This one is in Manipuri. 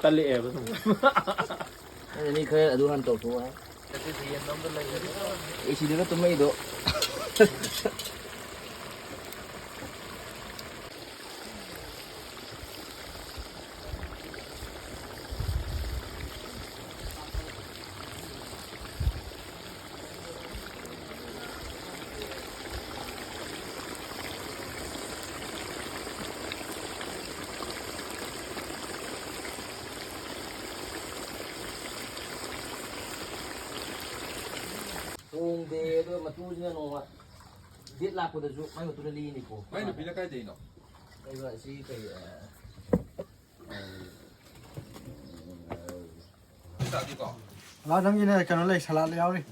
ตันเละไปทั้ง อันนี้เคยดูหันตัวตัวไอ้ชีเดียวตัวไม่ดูun dedo ma tu non dit la po da giù ma tu lì ni po ma io piglia kai dei no allora sì che sta di qua เราทำยังไงกันเลยฉลาดแล้วนี่